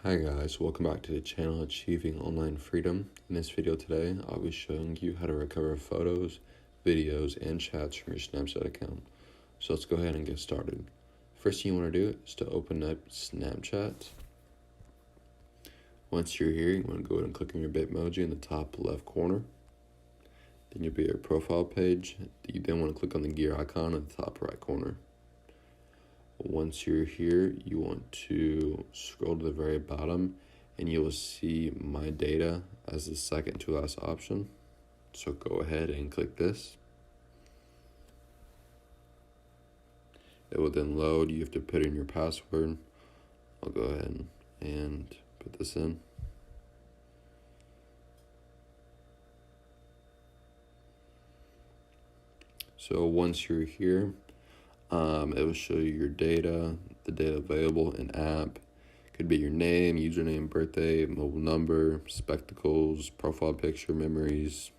Hi guys, welcome back to the channel Achieving Online Freedom. In this video today, I'll be showing you how to recover photos, videos, and chats from your Snapchat account. So let's go ahead and get started. First thing you want to do is to open up Snapchat. Once you're here, you want to go ahead and click on your Bitmoji in the top left corner. Then you'll be at your profile page. You then want to click on the gear icon in the top right corner. Once you're here, you want to scroll to the very bottom and you will see My Data as the second to last option. So go ahead and click this. It will then load. You have to put in your password. I'll go ahead and put this in. So once you're here, it will show you your data, the data available in app. Could be your name, username, birthday, mobile number, spectacles, profile picture, memories.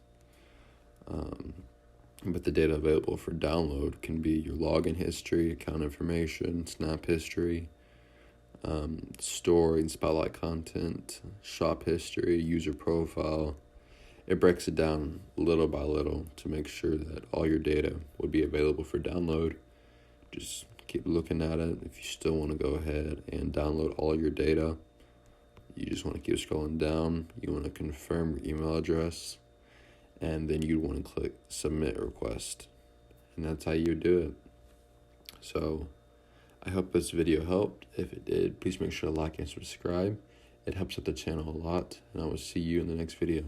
But the data available for download can be your login history, account information, snap history, story and spotlight content, shop history, user profile. It breaks it down little by little to make sure that all your data would be available for download. Just keep looking at it. If you still want to go ahead and download all your data, you just want to keep scrolling down. You want to confirm your email address, and then you want to click submit request. And that's how you do it. So I hope this video helped. If it did, please make sure to like and subscribe. It helps out the channel a lot, and I will see you in the next video.